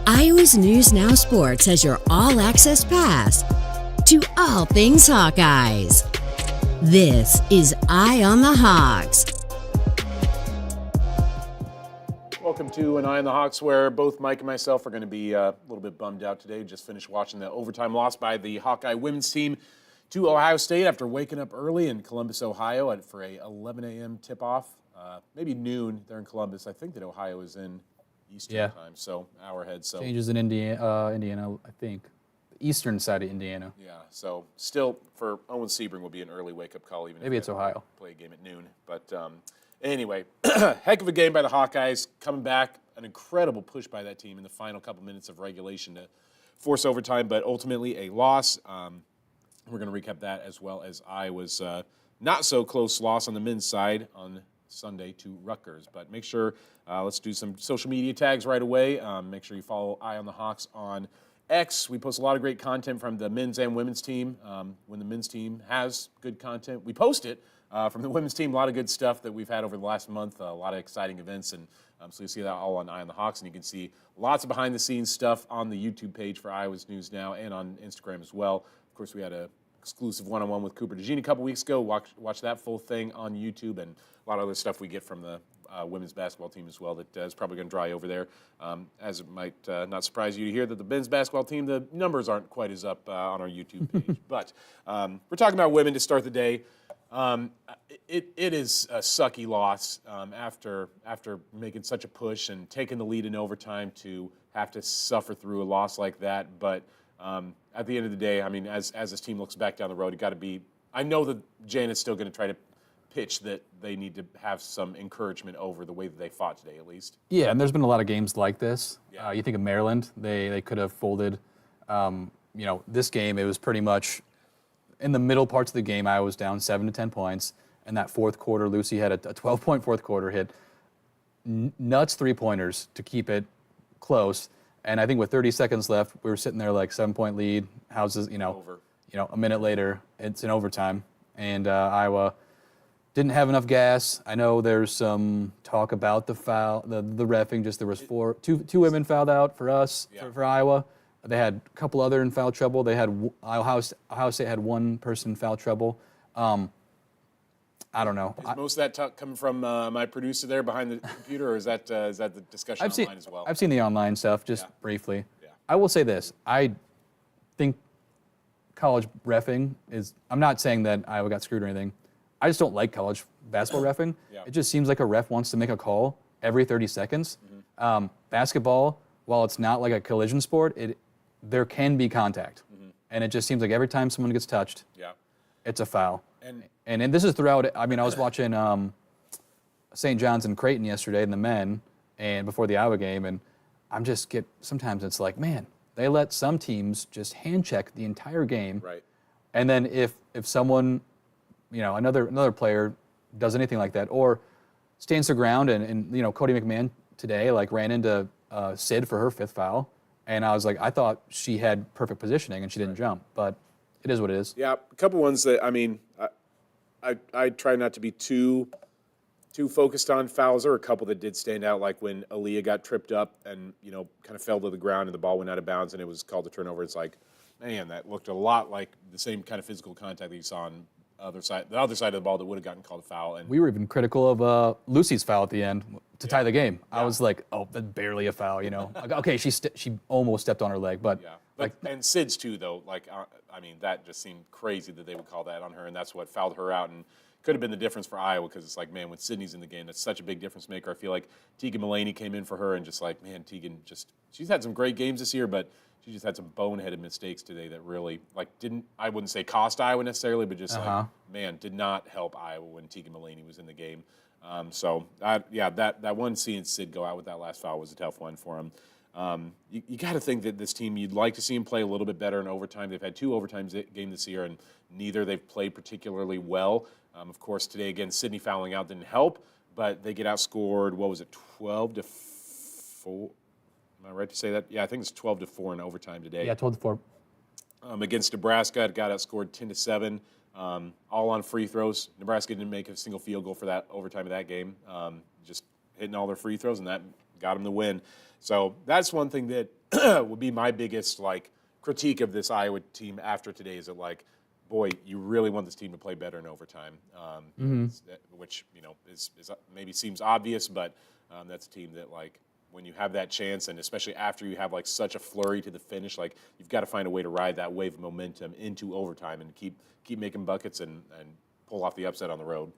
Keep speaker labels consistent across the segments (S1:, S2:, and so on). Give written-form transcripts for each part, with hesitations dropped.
S1: Iowa's News Now Sports has your all-access pass to all things Hawkeyes. This is Eye on the Hawks.
S2: Welcome to An Eye on the Hawks, where both Mike and myself are going to be a little bit bummed out today. Just finished watching the overtime loss by the Hawkeye women's team to Ohio State after waking up early in Columbus, Ohio for a 11 a.m. tip-off. Maybe noon there in Columbus. I think that Ohio is in Eastern time, so hour ahead. So
S3: changes in Indiana, I think. The eastern side of Indiana.
S2: Yeah, so still for Owen Sebring will be an early wake-up call. Even
S3: maybe
S2: if
S3: it's Ohio.
S2: Play a game at noon. But anyway, heck of a game by the Hawkeyes. Coming back, an incredible push by that team in the final couple minutes of regulation to force overtime, but ultimately a loss. We're going to recap that as well as Iowa's not-so-close loss on the men's side on Sunday to Rutgers. But make sure, let's do some social media tags right away. Make sure you follow Eye on the Hawks on X. We post a lot of great content from the men's and women's team. When the men's team has good content, we post it. From the women's team, a lot of good stuff that we've had over the last month, a lot of exciting events, and so you see that all on Eye on the Hawks, and you can see lots of behind-the-scenes stuff on the YouTube page for Iowa's News Now and on Instagram as well. Of course, we had an exclusive one-on-one with Cooper DeGene a couple weeks ago. Watch that full thing on YouTube, and a lot of other stuff we get from the women's basketball team as well that is probably going to dry over there. As it might not surprise you to hear that the men's basketball team, the numbers aren't quite as up on our YouTube page. But we're talking about women to start the day. It is a sucky loss after making such a push and taking the lead in overtime to have to suffer through a loss like that. But at the end of the day, I mean, as this team looks back down the road, it got to be. I know that Janet's still going to try to pitch that they need to have some encouragement over the way that they fought today, at least.
S3: Yeah, and there's been a lot of games like this.
S2: Yeah.
S3: You think of Maryland; they could have folded. This game, it was pretty much in the middle parts of the game. I was down 7 to 10 points, and that fourth quarter, Lucy had a 12-point fourth quarter hit, nuts 3-pointers to keep it close. And I think with 30 seconds left, we were sitting there like 7-point lead. Houses,
S2: Over.
S3: A minute later, it's in overtime, and Iowa didn't have enough gas. I know there's some talk about the foul, the reffing. Just there was two women fouled out for us for Iowa. They had a couple other in foul trouble. They had Ohio State had one person in foul trouble. I don't know.
S2: Is most of that talk coming from my producer there behind the computer, or is that the discussion online as well?
S3: I've seen the online stuff just briefly.
S2: Yeah.
S3: I will say this: I think college reffing is. I'm not saying that Iowa got screwed or anything. I just don't like college basketball reffing.
S2: Yeah.
S3: It just seems like a ref wants to make a call every 30 seconds. Mm-hmm. Basketball, while it's not like a collision sport, there can be contact. Mm-hmm. And it just seems like every time someone gets touched, it's a foul. And this is throughout. I mean, I was watching St. John's and Creighton yesterday in the men and before the Iowa game, and sometimes it's like, man, they let some teams just hand check the entire game.
S2: Right.
S3: And then if someone, another player does anything like that or stands their ground and Cody McMahon today ran into Sid for her 5th foul, and I was like, I thought she had perfect positioning and she didn't jump, but it is what it is.
S2: Yeah, a couple ones that I try not to be too focused on fouls. There were a couple that did stand out, like when Aaliyah got tripped up and kind of fell to the ground and the ball went out of bounds and it was called a turnover. It's like, man, that looked a lot like the same kind of physical contact that you saw on the other side of the ball that would have gotten called a foul. And
S3: we were even critical of Lucy's foul at the end to tie the game. Yeah. I was like, oh, that's barely a foul, Like, okay, she almost stepped on her leg, but
S2: and Sid's too, though. That just seemed crazy that they would call that on her, and that's what fouled her out, and could have been the difference for Iowa because it's like, man, when Sydney's in the game, that's such a big difference maker. I feel like Tegan Mullaney came in for her, and just like, man, Tegan she's had some great games this year, but she just had some boneheaded mistakes today that really I wouldn't say cost Iowa necessarily, but just did not help Iowa when Tegan Mullaney was in the game. That one seeing Sid go out with that last foul was a tough one for him. You got to think that this team, you'd like to see them play a little bit better in overtime. They've had 2 overtime games this year, and neither they've played particularly well. Of course, today, again, Sydney fouling out didn't help, but they get outscored, 12 to 4? Am I right to say that? Yeah, I think it's 12 to 4 in overtime today.
S3: Yeah, 12 to 4.
S2: Against Nebraska, it got outscored 10 to 7. All on free throws. Nebraska didn't make a single field goal for that overtime of that game. Just hitting all their free throws, and that got them the win. So that's one thing that would be my biggest critique of this Iowa team after today is that boy, you really want this team to play better in overtime, which is maybe seems obvious, but that's a team that when you have that chance, and especially after you have such a flurry to the finish, you've got to find a way to ride that wave of momentum into overtime and keep making buckets and pull off the upset on the road.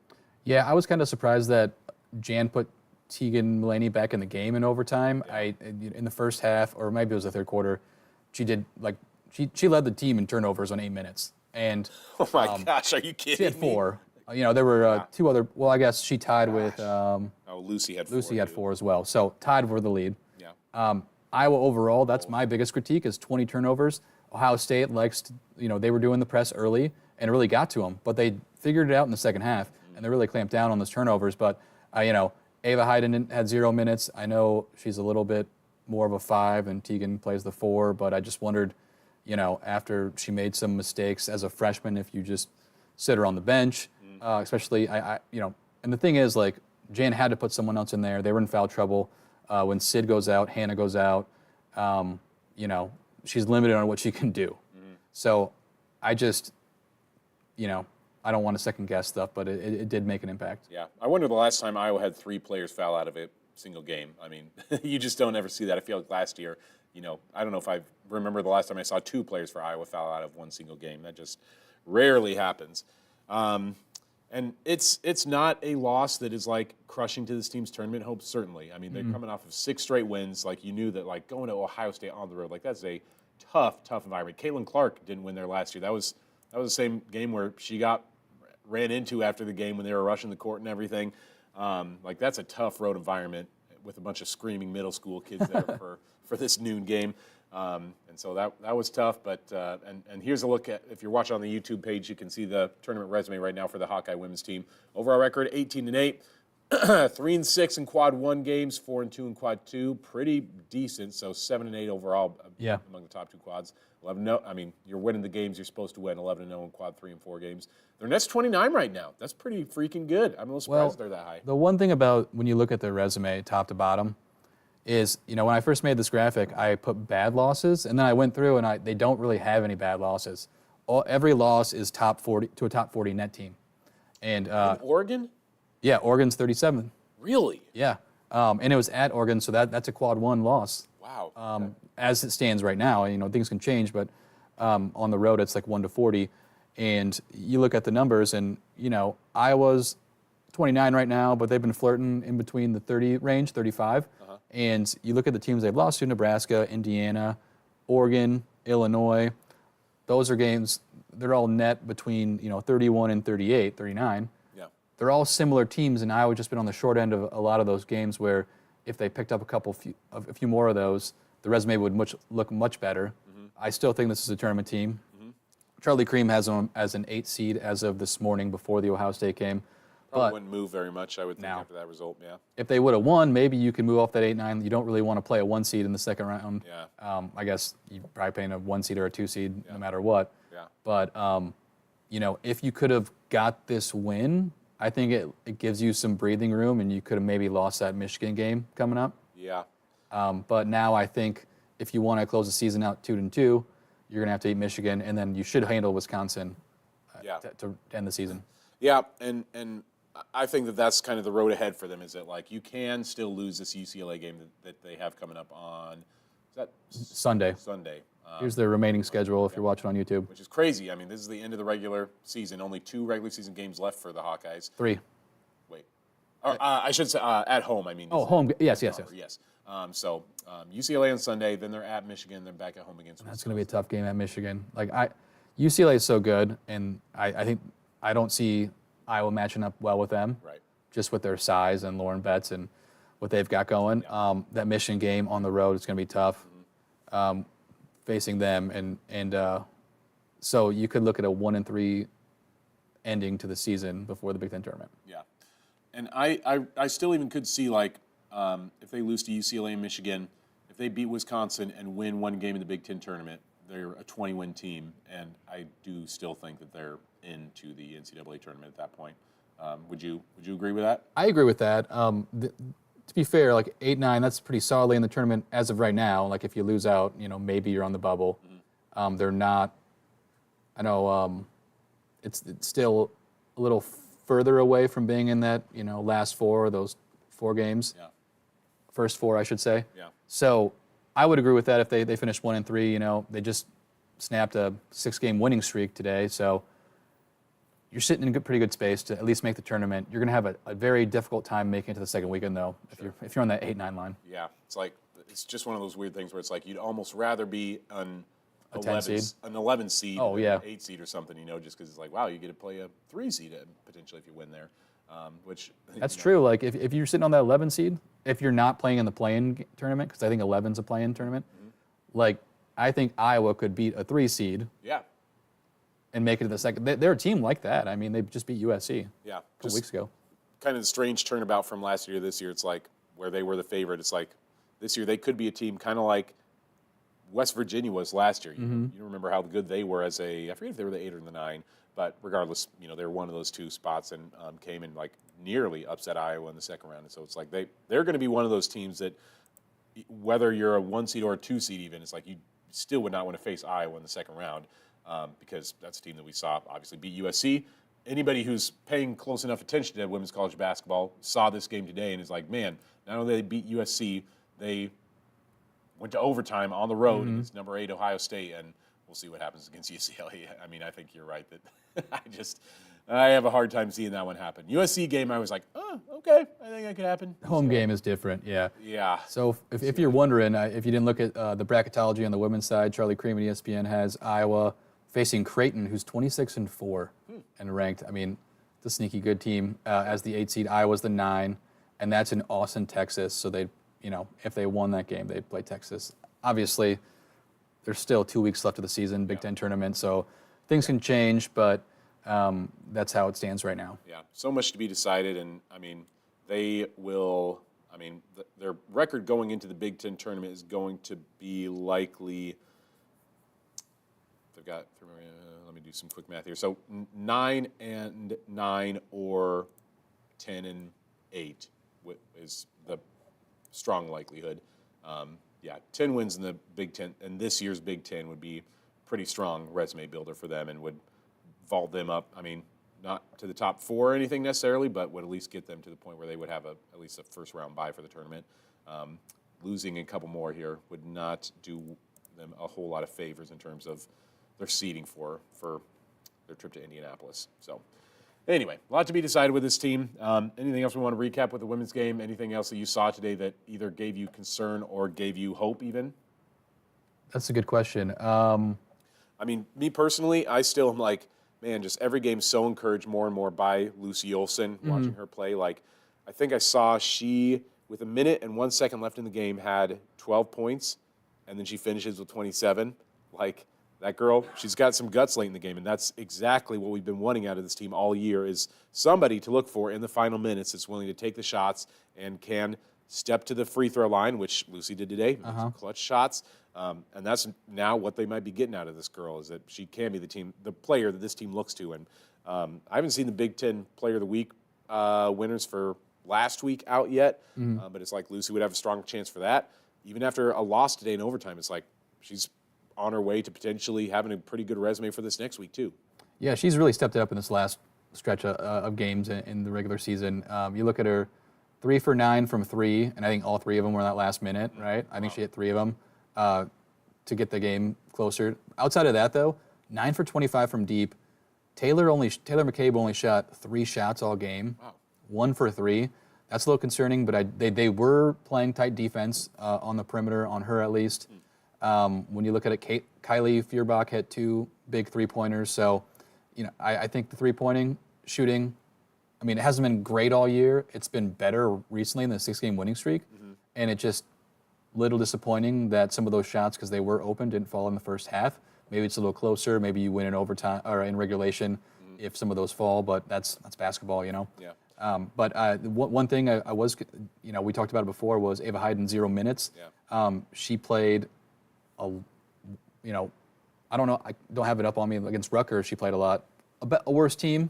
S3: Yeah, I was kind of surprised that Jan put Tegan Mulaney back in the game in overtime. Yeah. In the first half, or maybe it was the third quarter, she did she led the team in turnovers on 8 minutes. And
S2: oh my gosh, are you kidding?
S3: She had 4. There were 2 other. Well, I guess she tied with.
S2: Lucy had 4.
S3: Lucy had 4 as well. So tied for the lead.
S2: Yeah.
S3: Iowa overall, that's my biggest critique is 20 turnovers. Ohio State likes to, they were doing the press early and it really got to them, but they figured it out in the second half and they really clamped down on those turnovers. But Ava Hayden had 0 minutes. I know she's a little bit more of a 5 and Tegan plays the 4, but I just wondered. After she made some mistakes as a freshman, if you just sit her on the bench, especially, and the thing is, Jan had to put someone else in there. They were in foul trouble. When Sid goes out, Hannah goes out, she's limited on what she can do. So I just, I don't want to second guess stuff, but it did make an impact.
S2: Yeah. I wonder the last time Iowa had 3 players foul out of a single game. I mean, you just don't ever see that. I feel like last year, I don't know if I remember the last time I saw 2 players for Iowa foul out of one single game. That just rarely happens. And it's not a loss that is crushing to this team's tournament hopes, certainly. I mean, they're coming off of 6 straight wins. You knew that going to Ohio State on the road, that's a tough environment. Caitlin Clark didn't win there last year. That was the same game where she got ran into after the game when they were rushing the court and everything. That's a tough road environment with a bunch of screaming middle school kids there for this noon game. And so that was tough. But and here's a look at, if you're watching on the YouTube page, you can see the tournament resume right now for the Hawkeye women's team. Overall record 18-8, 3-6 in quad 1 games, 4-2 in quad 2. Pretty decent. So 7-8 overall among the top 2 quads. 11-0. I mean, you're winning the games you're supposed to win. 11-0 in quad 3 and 4 games. Their net's 29 right now. That's pretty freaking good. I'm a little surprised they're that high.
S3: The one thing about when you look at their resume, top to bottom, is when I first made this graphic, I put bad losses, and then I went through and they don't really have any bad losses. Every loss is top 40 to a top 40 net team. And
S2: Oregon?
S3: Yeah, Oregon's 37.
S2: Really?
S3: Yeah, and it was at Oregon, so that's a quad 1 loss.
S2: Wow.
S3: As it stands right now, things can change, but on the road it's 1-40, and you look at the numbers, and Iowa's 29 right now, but they've been flirting in between the 30 range, 35. And you look at the teams they've lost to: Nebraska, Indiana, Oregon, Illinois. Those are games, they're all net between 31 and 38, 39.
S2: Yeah.
S3: They're all similar teams, and Iowa's just been on the short end of a lot of those games where if they picked up a few more of those, the resume would look much better. I still think this is a tournament team. Charlie Cream has them as an 8 seed as of this morning before the Ohio State game.
S2: Probably wouldn't move very much, I would think, after that result, yeah.
S3: If they would have won, maybe you can move off that 8-9. You don't really want to play a 1 seed in the second round.
S2: Yeah.
S3: I guess you're probably playing a 1 seed or a 2 seed no matter what.
S2: Yeah.
S3: But, if you could have got this win, I think it gives you some breathing room, and you could have maybe lost that Michigan game coming up.
S2: Yeah.
S3: But now I think if you want to close the season out 2-2, you're going to have to beat Michigan, and then you should handle Wisconsin to end the season.
S2: Yeah, and I think that's kind of the road ahead for them, is that you can still lose this UCLA game that they have coming up on
S3: Sunday. Here's their remaining schedule if you're watching on YouTube.
S2: Which is crazy. I mean, this is the end of the regular season. Only 2 regular season games left for the Hawkeyes.
S3: 3.
S2: Wait. I should say at home, I mean.
S3: Oh, home. Yes.
S2: So UCLA on Sunday, then they're at Michigan, then back at home against Wisconsin.
S3: That's going to be a tough game at Michigan. UCLA is so good, and I think I don't see Iowa matching up well with them.
S2: Right.
S3: Just with their size and Lauren Betts and what they've got going.
S2: Yeah.
S3: That Michigan game on the road is going to be tough. Facing them, and so you could look at a 1-3 ending to the season before the Big Ten tournament.
S2: Yeah, and I still even could see if they lose to UCLA and Michigan, if they beat Wisconsin and win 1 game in the Big Ten tournament, they're a 20-win team, and I do still think that they're into the NCAA tournament at that point. Would you agree with that?
S3: I agree with that. to be fair, like 8-9, that's pretty solidly in the tournament as of right now. Like if you lose out, maybe you're on the bubble. They're not. I know it's still a little further away from being in that last four, those 4 games.
S2: Yeah.
S3: First 4, I should say.
S2: Yeah.
S3: So I would agree with that if they finish 1-3. They just snapped a 6-game winning streak today. So you're sitting in a pretty good space to at least make the tournament. You're going to have a very difficult time making it to the second weekend, though, if you're on that 8-9 line.
S2: Yeah, it's just one of those weird things where it's like you'd almost rather be an 11 seed,
S3: oh, yeah,
S2: 8 seed or something, just because it's like, wow, you get to play a 3 seed potentially if you win there. Which
S3: that's true. Like if you're sitting on that 11 seed, if you're not playing in the play-in tournament, because I think 11's a play-in tournament, like I think Iowa could beat a 3 seed.
S2: Yeah.
S3: And make it to the second. They're a team like that. I mean, they just beat USC.
S2: Yeah.
S3: A couple weeks ago.
S2: Kind of the strange turnabout from last year to this year. It's like where they were the favorite. It's like this year they could be a team kind of like West Virginia was last year. You remember how good they were as I forget if they were the 8 or the 9, but regardless, they were one of those 2 spots and came and like nearly upset Iowa in the second round. And so it's like they're going to be one of those teams that whether you're a 1 seed or a 2 seed even, it's like you still would not want to face Iowa in the second round. Because that's a team that we saw obviously beat USC. Anybody who's paying close enough attention to women's college basketball saw this game today and is like, man, not only did they beat USC, they went to overtime on the road against number 8 Ohio State, and we'll see what happens against UCLA. I mean, I think you're right that I have a hard time seeing that one happen. USC game, I was like, oh, okay, I think that could happen.
S3: Home game is different, yeah.
S2: Yeah.
S3: So if you're wondering, if you didn't look at the bracketology on the women's side, Charlie Cream at ESPN has Iowa facing Creighton, who's 26-4 and ranked. I mean, it's a sneaky good team as the 8 seed. Iowa's the 9, and that's in Austin, Texas. So they, if they won that game, they'd play Texas. Obviously, there's still 2 weeks left of the season, Big Ten tournament, so things can change, but that's how it stands right now.
S2: Yeah, so much to be decided, and I mean, they will. I mean, their record going into the Big Ten tournament is going to be likely. They've got. Let me do some quick math here. So 9-9 or 10-8 is the strong likelihood. 10 wins in the Big Ten, and this year's Big Ten would be pretty strong resume builder for them and would vault them up. I mean, not to the top 4 or anything necessarily, but would at least get them to the point where they would have at least a first-round bye for the tournament. Losing a couple more here would not do them a whole lot of favors in terms of their seeding for their trip to Indianapolis. So anyway, a lot to be decided with this team. Anything else we want to recap with the women's game? Anything else that you saw today that either gave you concern or gave you hope even?
S3: That's a good question.
S2: I mean, me personally, I still am like, man, just every game's so encouraged more and more by Lucy Olsen, watching her play. Like, I think I saw she, with 1 minute and 1 second left in the game, had 12 points, and then she finishes with 27. Like, that girl, she's got some guts late in the game, and that's exactly what we've been wanting out of this team all year is somebody to look for in the final minutes that's willing to take the shots and can step to the free throw line, which Lucy did today, some clutch shots. And that's now what they might be getting out of this girl is that she can be the player that this team looks to. And I haven't seen the Big Ten Player of the Week winners for last week out yet, but it's like Lucy would have a strong chance for that. Even after a loss today in overtime, it's like she's on her way to potentially having a pretty good resume for this next week too.
S3: Yeah, she's really stepped it up in this last stretch of games in the regular season. You look at her 3 for 9 from 3, and I think all 3 of them were in that last minute, right? I think she hit 3 of them to get the game closer. Outside of that, though, 9 for 25 from deep. Taylor McCabe only shot 3 shots all game, 1 for 3. That's a little concerning, but they were playing tight defense on the perimeter, on her at least. When you look at it, Kylie Feuerbach had 2 big 3-pointers. So, I think the 3-pointing shooting, I mean, it hasn't been great all year. It's been better recently in the 6-game winning streak. And it just little disappointing that some of those shots, because they were open, didn't fall in the first half. Maybe it's a little closer. Maybe you win in overtime or in regulation if some of those fall. But that's basketball, Yeah. But one thing I was, we talked about it before was Ava Hayden 0 minutes.
S2: Yeah.
S3: She played I don't know. I don't have it up on me against Rutgers. She played a lot. A worse team.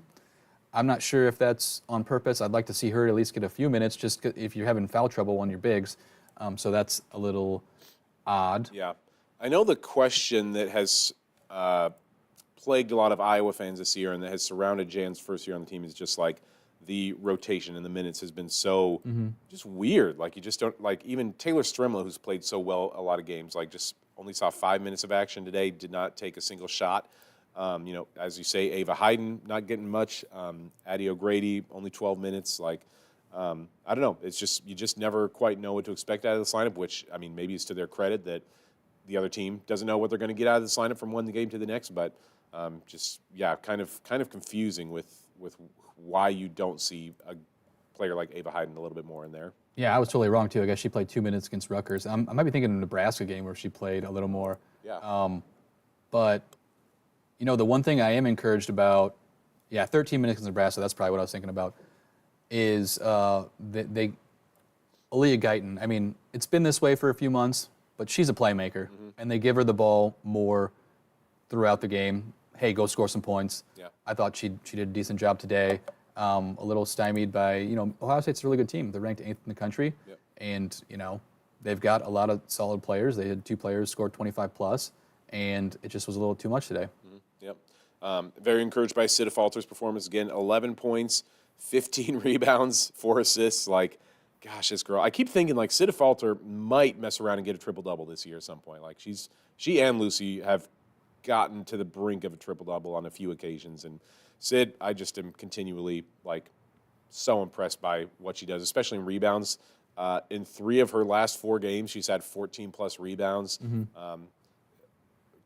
S3: I'm not sure if that's on purpose. I'd like to see her at least get a few minutes, just if you're having foul trouble on your bigs. So that's a little odd.
S2: Yeah. I know the question that has plagued a lot of Iowa fans this year and that has surrounded Jan's first year on the team is just like the rotation and the minutes has been so just weird. Like you just don't, like even Taylor Strimla, who's played so well a lot of games, like just only saw 5 minutes of action today, did not take a single shot. As you say, Ava Hayden not getting much. Addie O'Grady only 12 minutes. Like, I don't know. It's just you just never quite know what to expect out of this lineup. Which I mean, maybe it's to their credit that the other team doesn't know what they're going to get out of this lineup from one game to the next. But kind of confusing with why you don't see a player like Ava Hayden a little bit more in there.
S3: Yeah, I was totally wrong too. I guess she played 2 minutes against Rutgers. I might be thinking of the Nebraska game where she played a little more.
S2: Yeah.
S3: But the one thing I am encouraged about, 13 minutes against Nebraska, that's probably what I was thinking about, is Aaliyah Guyton. I mean, it's been this way for a few months, but she's a playmaker, and they give her the ball more throughout the game. Hey, go score some points.
S2: Yeah.
S3: I thought she did a decent job today. A little stymied by, Ohio State's a really good team. They're ranked 8th in the country, and, they've got a lot of solid players. They had 2 players score 25+, and it just was a little too much today.
S2: Yep. Very encouraged by Sita Falter's performance. Again, 11 points, 15 rebounds, 4 assists. Like, gosh, this girl. I keep thinking, like, Sita Falter might mess around and get a triple-double this year at some point. Like, she and Lucy have gotten to the brink of a triple-double on a few occasions. And Sid, I just am continually, like, so impressed by what she does, especially in rebounds. In 3 of her last 4 games, she's had 14-plus rebounds.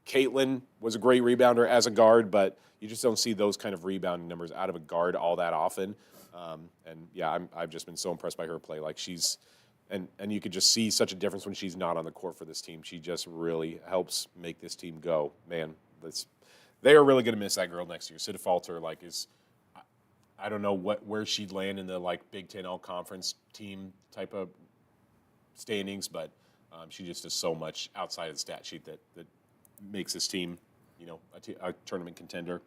S2: Caitlin was a great rebounder as a guard, but you just don't see those kind of rebounding numbers out of a guard all that often. I've just been so impressed by her play. Like and you could just see such a difference when she's not on the court for this team. She just really helps make this team go. Man, they are really going to miss that girl next year. Sita Falter, I don't know where she'd land in the Big Ten All-Conference team type of standings, but she just does so much outside of the stat sheet that makes this team, a tournament contender.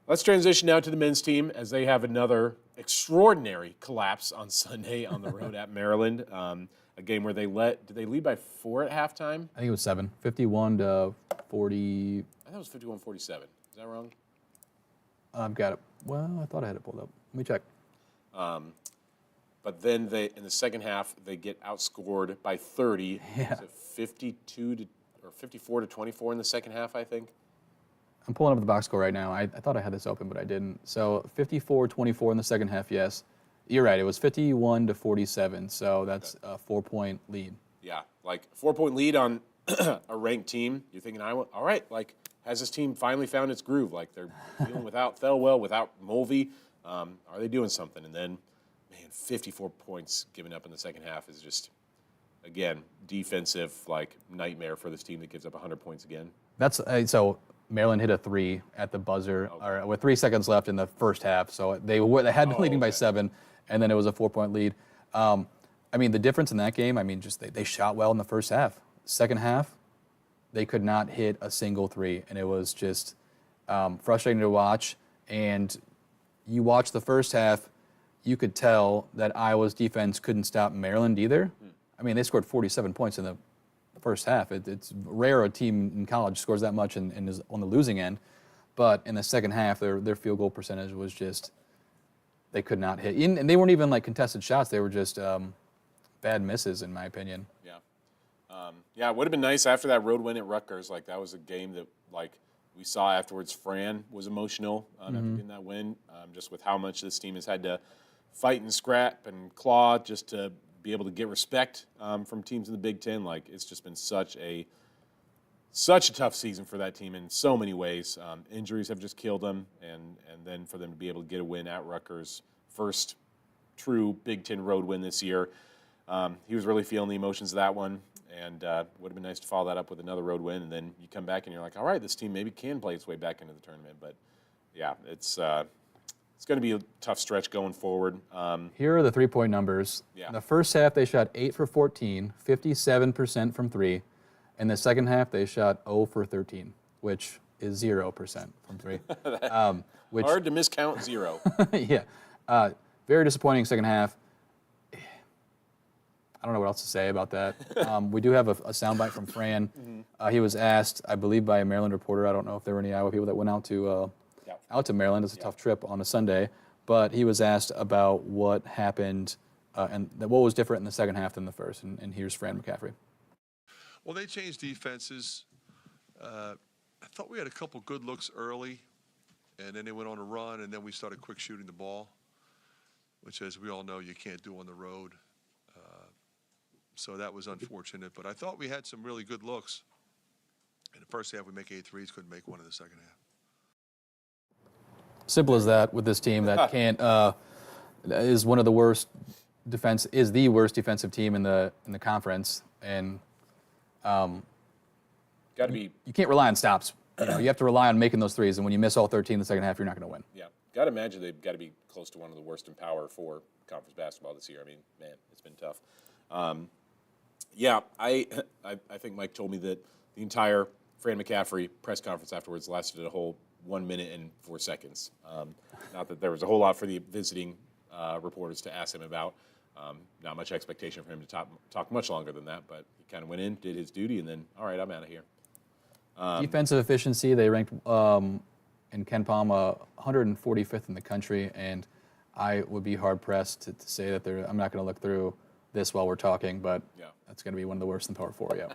S2: Let's transition now to the men's team as they have another extraordinary collapse on Sunday on the road at Maryland. A game where did they lead by 4 at halftime?
S3: I think it was 7, 51-40.
S2: I thought it was 51-47. Is that wrong?
S3: I've got it. Well, I thought I had it pulled up. Let me check.
S2: But then in the second half, they get outscored by 30.
S3: Yeah.
S2: Was it 54-24 in the second half, I think?
S3: I'm pulling up the box score right now. I thought I had this open, but I didn't. So 54-24 in the second half, yes. You're right. It was 51-47, so that's a 4-point lead.
S2: Yeah, 4-point lead on a ranked team. You're thinking, Iowa, all right, has this team finally found its groove? They're dealing without Thelwell, without Mulvey. Are they doing something? And then, 54 points given up in the second half is just, again, defensive, nightmare for this team that gives up 100 points again.
S3: That's so Maryland hit a 3 at the buzzer with 3 seconds left in the first half. So they had been leading by 7, and then it was a 4-point lead. The difference in that game, they shot well in the first half. Second half, they could not hit a single 3, and it was just frustrating to watch. And you watch the first half, you could tell that Iowa's defense couldn't stop Maryland either. They scored 47 points in the first half. It's rare a team in college scores that much and is on the losing end. But in the second half, their field goal percentage was just, they could not hit. And they weren't even contested shots. They were just bad misses, in my opinion.
S2: Yeah. It would have been nice after that road win at Rutgers. That was a game that, we saw afterwards. Fran was emotional after getting that win, just with how much this team has had to fight and scrap and claw just to be able to get respect from teams in the Big Ten. It's just been such a tough season for that team in so many ways. Injuries have just killed them, and then for them to be able to get a win at Rutgers, first true Big Ten road win this year. He was really feeling the emotions of that one, and would have been nice to follow that up with another road win, and then you come back and you're like, all right, this team maybe can play its way back into the tournament. But, yeah, it's going to be a tough stretch going forward.
S3: Here are the 3-point numbers.
S2: Yeah.
S3: In the first half, they shot 8 for 14, 57% from 3. In the second half, they shot 0 for 13, which is 0% from 3. Which,
S2: hard to miscount 0.
S3: yeah. Very disappointing second half. I don't know what else to say about that. We do have a soundbite from Fran. He was asked, I believe, by a Maryland reporter. I don't know if there were any Iowa people that went out to Maryland. It's a tough trip on a Sunday. But he was asked about what happened and what was different in the second half than the first. And here's Fran McCaffery.
S4: Well, they changed defenses. I thought we had a couple good looks early, and then they went on a run, and then we started quick shooting the ball, which, as we all know, you can't do on the road. So that was unfortunate. But I thought we had some really good looks. In the first half, we make 8 threes, couldn't make one in the second half.
S3: Simple as that with this team that can't is one of the worst the worst defensive team in the conference, and
S2: got to be.
S3: You can't rely on stops. You have to rely on making those threes, and when you miss all 13 in the second half, you're not going to win.
S2: Yeah, got to imagine they've got to be close to one of the worst in power for conference basketball this year. I mean, man, it's been tough. Yeah, I think Mike told me that the entire Fran McCaffery press conference afterwards lasted a whole 1 minute and 4 seconds. Not that there was a whole lot for the visiting reporters to ask him about. Not much expectation for him to talk much longer than that, but he kind of went in, did his duty, and then, all right, I'm out of here.
S3: Defensive efficiency, they ranked in Ken Palm 145th in the country, and I would be hard-pressed to say that I'm not going to look through this while we're talking, but that's going to be one of the worst in Power 4, yeah.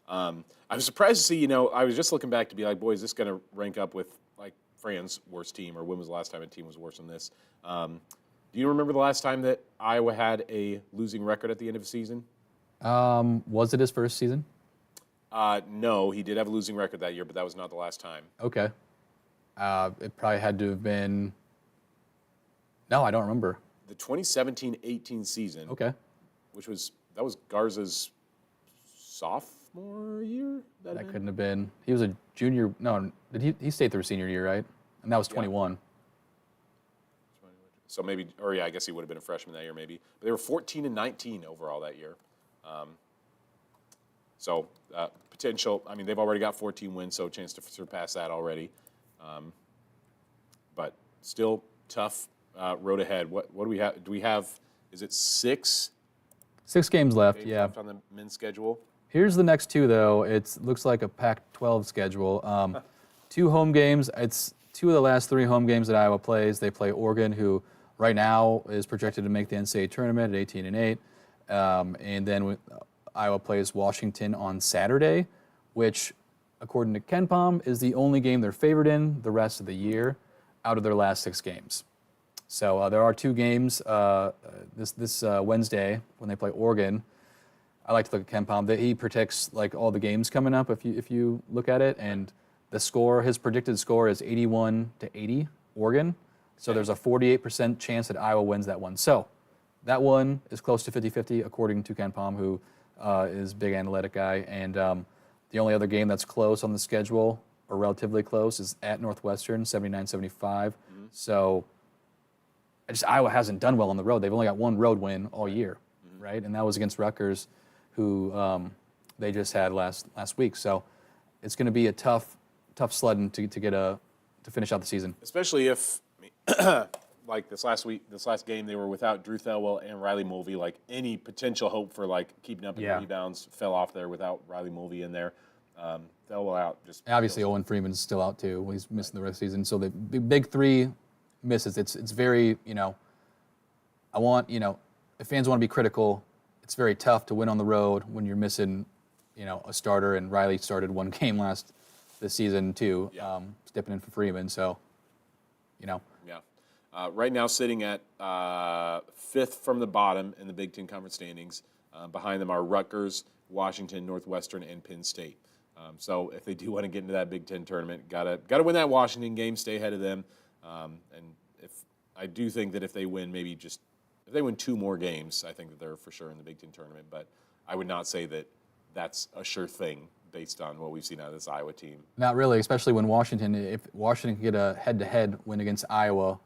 S2: I was surprised to see, I was just looking back to be like, boy, is this going to rank up with, like, Fran's worst team, or when was the last time a team was worse than this? Do you remember the last time that Iowa had a losing record at the end of a season?
S3: Was it his first season?
S2: No, he did have a losing record that year, but that was not the last time.
S3: Okay. It probably had to have been... No, I don't remember.
S2: The 2017-18 season.
S3: Okay.
S2: That was Garza's sophomore year?
S3: That couldn't have been. He was a junior. No, he stayed through senior year, right? And that was 21.
S2: So maybe, I guess he would have been a freshman that year maybe. But they were 14-19 overall that year. So potential, I mean, they've already got 14 wins, so a chance to surpass that already. But still tough road ahead. What do we have? Do we have, is it 6?
S3: 6 games left, yeah.
S2: Left on the men's schedule.
S3: Here's the next 2, though. It looks like a Pac-12 schedule. 2 home games. It's 2 of the last 3 home games that Iowa plays. They play Oregon, who right now is projected to make the NCAA tournament at 18-8. And then Iowa plays Washington on Saturday, which, according to Ken Palm, is the only game they're favored in the rest of the year out of their last 6 games. So there are 2 games this Wednesday when they play Oregon. I like to look at Ken Palm. He predicts like all the games coming up if you look at it, and the score, his predicted score is 81-80 Oregon. So there's a 48% chance that Iowa wins that one. So that one is close to 50-50 according to Ken Palm, who is a big analytic guy. And the only other game that's close on the schedule, or relatively close, is at Northwestern, 79-75. So Iowa hasn't done well on the road. They've only got 1 road win all year, right? And that was against Rutgers, who they just had last week. So it's going to be a tough sledding to finish out the season.
S2: Especially if, like this last game, they were without Drew Thelwell and Riley Mulvey. Like any potential hope for like keeping up in rebounds fell off there without Riley Mulvey in there. Thelwell out.
S3: Obviously, Owen Freeman's still out too. He's missing the rest of the season. So the big 3 misses. It's very, I want, if fans want to be critical, it's very tough to win on the road when you're missing, a starter, and Riley started 1 game this season too, stepping in for Freeman. So, Yeah.
S2: Right now sitting at 5th from the bottom in the Big Ten Conference standings. Behind them are Rutgers, Washington, Northwestern, and Penn State. So if they do want to get into that Big Ten tournament, gotta win that Washington game, stay ahead of them. And I do think that if they win 2 more games, I think that they're for sure in the Big Ten tournament. But I would not say that that's a sure thing based on what we've seen out of this Iowa team. Not
S3: really, especially when if Washington can get a head-to-head win against Iowa,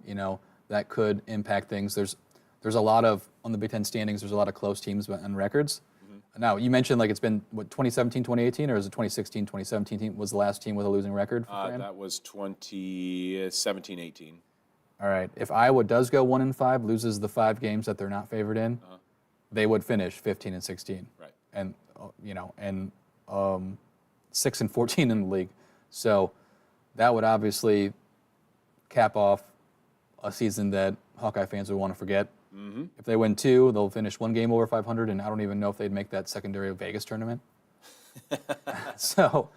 S3: that could impact things. There's a lot of, on the Big Ten standings, there's a lot of close teams on records. Now, you mentioned like it's been, what, 2017, 2018, or is it 2016, 2017 was the last team with a losing record for Fran?
S2: That was 2017, 18.
S3: All right. If Iowa does go 1-5, loses the 5 games that they're not favored in, they would finish 15 and 16.
S2: Right.
S3: And, 6 and 14 in the league. So that would obviously cap off a season that Hawkeye fans would want to forget. Mm-hmm. If they win 2, they'll finish 1 game over 500, and I don't even know if they'd make that secondary Vegas tournament. So,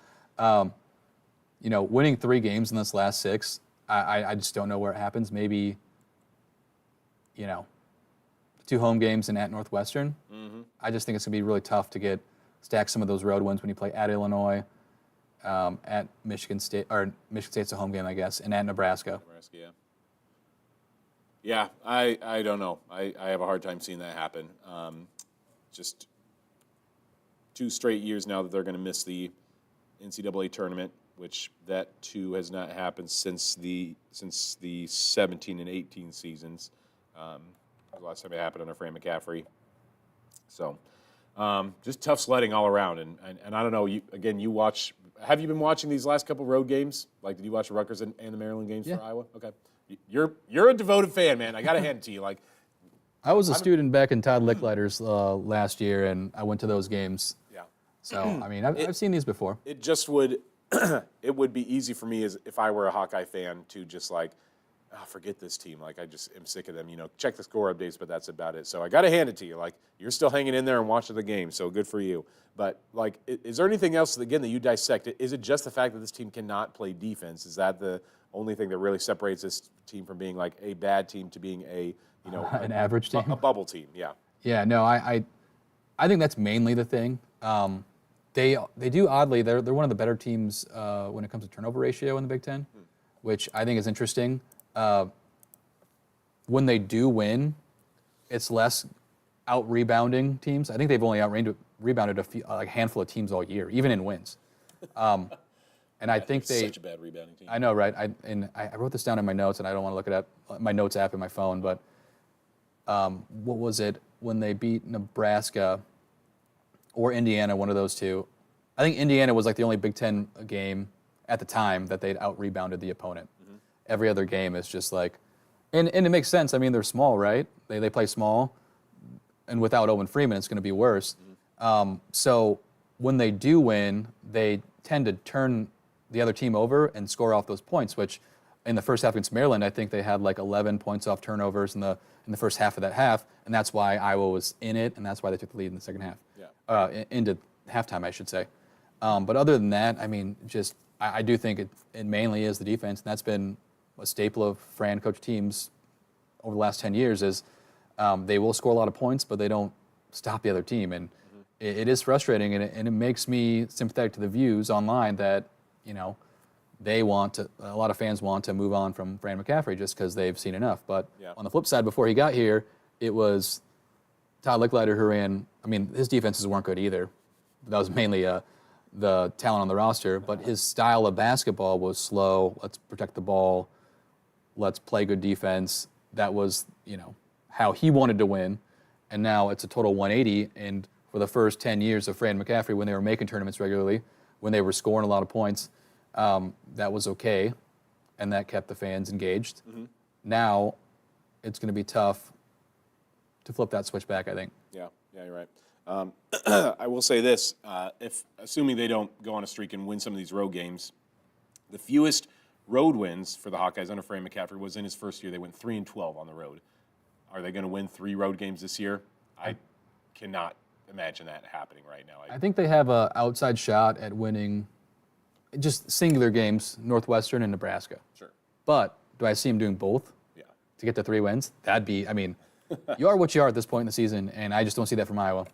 S3: winning 3 games in this last 6, I just don't know where it happens. Maybe, 2 home games and at Northwestern. Mm-hmm. I just think it's going to be really tough to stack some of those road wins when you play at Illinois, at Michigan State, or Michigan State's a home game, I guess, and at Nebraska.
S2: Nebraska, yeah. Yeah, I don't know. I have a hard time seeing that happen. Just 2 straight years now that they're going to miss the NCAA tournament, which that too has not happened since the 17 and 18 seasons. The last time it happened under Fran McCaffery. So, just tough sledding all around. And I don't know. You watch. Have you been watching these last couple road games? Like, did you watch the Rutgers and the Maryland games for Iowa? Okay. You're a devoted fan, man. I got to hand it to you. Like,
S3: I was a student back in Todd Licklider's last year, and I went to those games.
S2: Yeah.
S3: So, I mean, I've seen these before.
S2: It just would, it would be easy for me as if I were a Hawkeye fan to just like, forget this team. Like, I just am sick of them. Check the score updates, but that's about it. So I got to hand it to you. Like, you're still hanging in there and watching the game, so good for you. But, like, is there anything else, again, that you dissect? Is it just the fact that this team cannot play defense? Is that the only thing that really separates this team from being, like, a bad team to being
S3: an average team?
S2: A bubble team, yeah.
S3: Yeah, no, I think that's mainly the thing. They do, oddly, they're one of the better teams when it comes to turnover ratio in the Big Ten, which I think is interesting. When they do win, it's less out-rebounding teams. I think they've only rebounded a handful of teams all year, even in wins. And I think
S2: such a bad rebounding team.
S3: I know, right? I wrote this down in my notes, and I don't want to look it up, my notes app in my phone, but what was it when they beat Nebraska or Indiana, one of those two? I think Indiana was like the only Big Ten game at the time that they'd out-rebounded the opponent. Mm-hmm. Every other game is just like, and it makes sense. I mean, they're small, right? They play small, and without Owen Freeman, it's going to be worse. Mm-hmm. So when they do win, they tend to turn the other team over and score off those points, which in the first half against Maryland, I think they had like 11 points off turnovers in the first half of that half, and that's why Iowa was in it, and that's why they took the lead in the second half. Yeah. Into halftime, I should say. But other than that, I mean, just I do think it mainly is the defense, and that's been a staple of Fran coach teams over the last 10 years is they will score a lot of points, but they don't stop the other team, and it is frustrating, and it makes me sympathetic to the views online that, a lot of fans want to move on from Fran McCaffery just because they've seen enough. But on the flip side, before he got here, it was Todd Licklider who ran. I mean, his defenses weren't good either. That was mainly the talent on the roster. But his style of basketball was slow. Let's protect the ball. Let's play good defense. That was, how he wanted to win. And now it's a total 180. And for the first 10 years of Fran McCaffery, when they were making tournaments regularly, when they were scoring a lot of points, that was okay, and that kept the fans engaged. Mm-hmm. Now, it's going to be tough to flip that switch back, I think.
S2: Yeah, you're right. I will say this: assuming they don't go on a streak and win some of these road games, the fewest road wins for the Hawkeyes under Fran McCaffery was in his first year. They went 3-12 on the road. Are they going to win 3 road games this year? I cannot imagine that happening right now.
S3: I think they have an outside shot at winning just singular games, Northwestern and Nebraska.
S2: Sure.
S3: But do I see him doing both?
S2: Yeah. To
S3: get to 3 wins? That'd be, you are what you are at this point in the season, and I just don't see that from Iowa,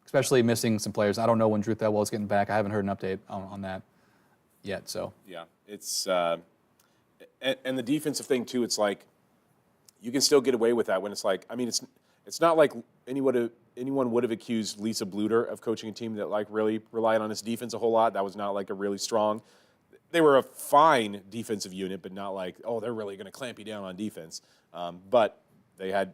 S3: especially missing some players. I don't know when Drew Thelwell's getting back. I haven't heard an update on that yet. So
S2: yeah, it's and the defensive thing too. It's like you can still get away with that when it's like, it's not like anyone would have accused Lisa Bluter of coaching a team that like really relied on its defense a whole lot. That was not like a really strong. They were a fine defensive unit, but not like, oh, they're really going to clamp you down on defense. But they had,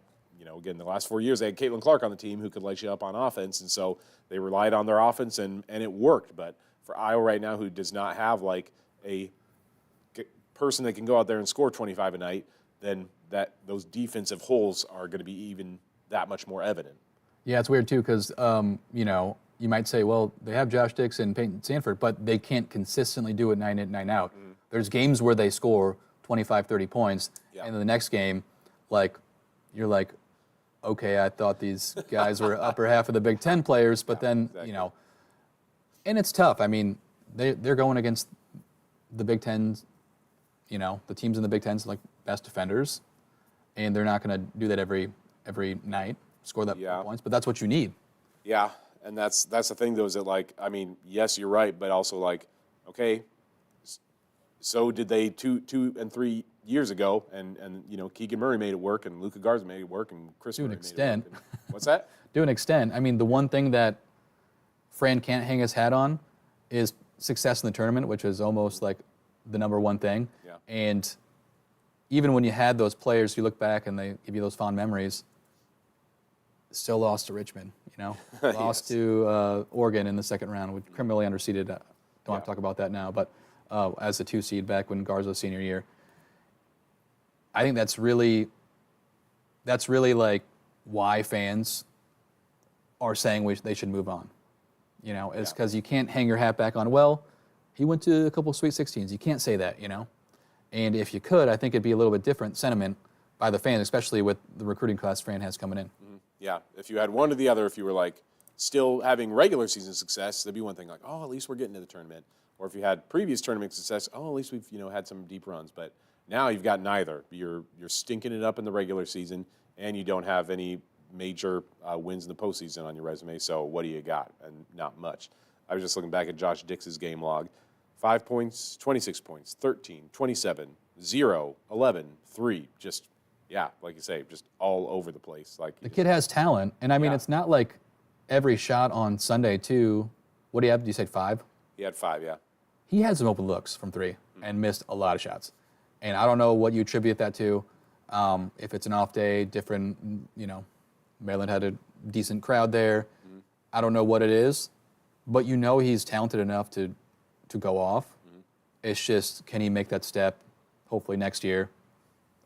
S2: again, the last 4 years they had Caitlin Clark on the team who could light you up on offense, and so they relied on their offense, and it worked. But for Iowa right now, who does not have like a person that can go out there and score 25 a night, then those defensive holes are going to be even that much more evident.
S3: Yeah, it's weird too because you might say, well, they have Josh Dix and Peyton Sanford, but they can't consistently do it 9 in, 9 out. Mm-hmm. There's games where they score 25, 30 points, and in the next game, you're like, okay, I thought these guys were upper half of the Big Ten players, but then, and it's tough. I mean, they're going against the Big Ten's, the teams in the Big Ten's like best defenders, and they're not going to do that every night, score that points, but that's what you need.
S2: Yeah, and that's the thing, though, is that, yes, you're right, but also, okay, so did they 2 and 3 years ago, and Keegan Murray made it work, and Luka Garza made it work, and Chris Murray made it work. What's that?
S3: To an extent. I mean, the one thing that Fran can't hang his hat on is success in the tournament, which is almost like the number one thing.
S2: Yeah.
S3: And even when you had those players, you look back and they give you those fond memories, still lost to Richmond, lost to Oregon in the second round, which criminally underseeded. Don't have to talk about that now, but as a 2 seed back when Garza's senior year. I think that's really like why fans are saying they should move on. It's because you can't hang your hat back on, well, he went to a couple of Sweet 16s. You can't say that, And if you could, I think it'd be a little bit different sentiment by the fans, especially with the recruiting class Fran has coming in.
S2: Mm-hmm. Yeah, if you had one or the other, if you were still having regular season success, that'd be one thing, at least we're getting to the tournament. Or if you had previous tournament success, at least we've had some deep runs. But now you've got neither. You're stinking it up in the regular season, and you don't have any major wins in the postseason on your resume. So what do you got? And not much. I was just looking back at Josh Dix's game log. 5 points, 26 points, 13, 27, 0, 11, 3. Just, like you say, just all over the place.
S3: The kid has talent, and it's not like every shot on Sunday too. What do you have? Did you say 5?
S2: He had 5, yeah.
S3: He had some open looks from 3 and missed a lot of shots. And I don't know what you attribute that to. If it's an off day, different, Maryland had a decent crowd there. Mm-hmm. I don't know what it is, but he's talented enough to go off. Mm-hmm. It's just, can he make that step, hopefully next year,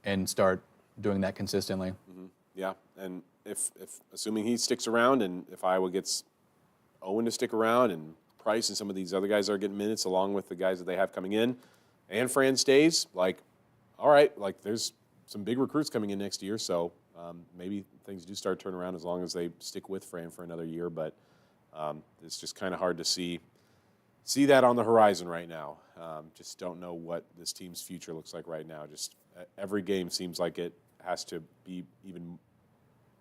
S3: and start doing that consistently?
S2: Mm-hmm. Yeah, and if assuming he sticks around, and if Iowa gets Owen to stick around, and Price and some of these other guys are getting minutes along with the guys that they have coming in, and Fran stays, all right, there's some big recruits coming in next year, so maybe things do start to turn around as long as they stick with Fran for another year, but it's just kind of hard to see that on the horizon right now. Just don't know what this team's future looks like right now. Just every game seems like it has to be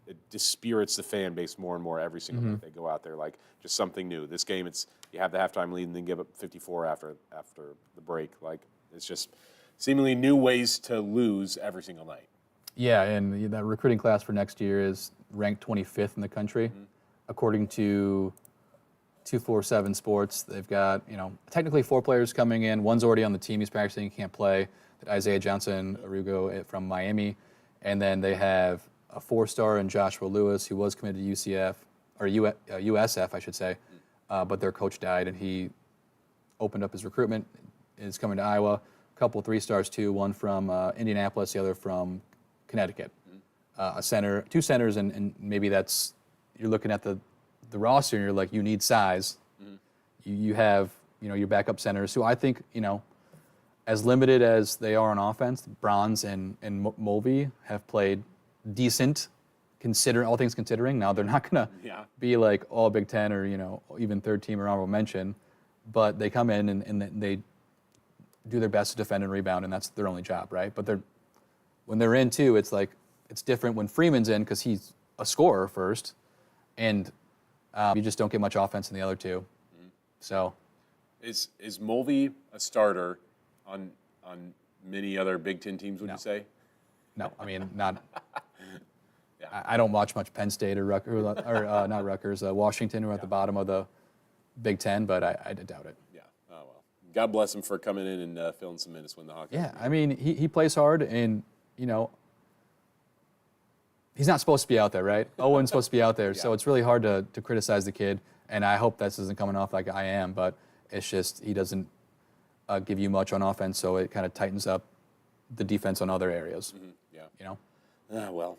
S2: it dispirits the fan base more and more every single night they go out there, just something new. This game, you have the halftime lead and then give up 54 after the break. It's just seemingly new ways to lose every single night.
S3: Yeah, and that recruiting class for next year is ranked 25th in the country, according to 247 Sports. They've got, technically 4 players coming in. One's already on the team. He's practicing. He can't play. Isaiah Johnson Arugo from Miami. And then they have a 4-star in Joshua Lewis, who was committed to UCF, or USF, I should say. But their coach died, and he opened up his recruitment, is coming to Iowa. A couple 3-stars, too. One from Indianapolis, the other from Connecticut. A center, 2 centers, and maybe you're looking at the roster, and you're like, you need size. You have, your backup centers, who I think, as limited as they are on offense, Bronze and Mulvey have played decent, all things considering. Now, they're not going to be like all Big Ten or, even third team or honorable mention, but they come in and they do their best to defend and rebound, and that's their only job, right? But when they're in, too, it's different when Freeman's in because he's a scorer first, and you just don't get much offense in the other 2. So,
S2: is Mulvey a starter on many other Big Ten teams? Would you say?
S3: No, not. I don't watch much Penn State or Rutgers, or not Rutgers, Washington, who are at the bottom of the Big Ten, but I doubt it.
S2: Yeah. Oh well. God bless him for coming in and filling some minutes when the Hawkeyes.
S3: Yeah, he plays hard, and he's not supposed to be out there, right? Owen's supposed to be out there, so it's really hard to criticize the kid. And I hope this isn't coming off like I am, but it's just he doesn't give you much on offense, so it kind of tightens up the defense on other areas.
S2: Yeah.
S3: You know.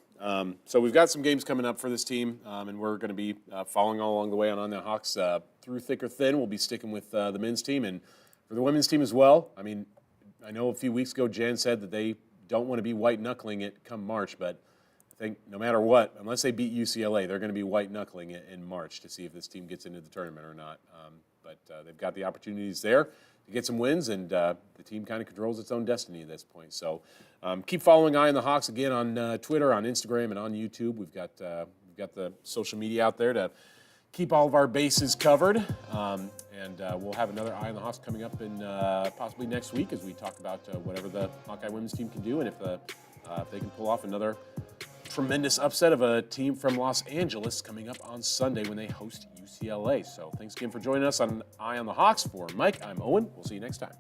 S2: So we've got some games coming up for this team, and we're going to be following all along the way on the Hawks through thick or thin. We'll be sticking with the men's team and for the women's team as well. I mean, I know a few weeks ago Jan said that they don't want to be white-knuckling it come March, but I think no matter what, unless they beat UCLA, they're going to be white-knuckling it in March to see if this team gets into the tournament or not. But they've got the opportunities there to get some wins, and the team kind of controls its own destiny at this point. So keep following Eye on the Hawks again on Twitter, on Instagram, and on YouTube. We've got the social media out there to keep all of our bases covered. And we'll have another Eye on the Hawks coming up in possibly next week as we talk about whatever the Hawkeye women's team can do and if they can pull off another tremendous upset of a team from Los Angeles coming up on Sunday when they host UCLA. So thanks again for joining us on Eye on the Hawks. For Mike, I'm Owen. We'll see you next time.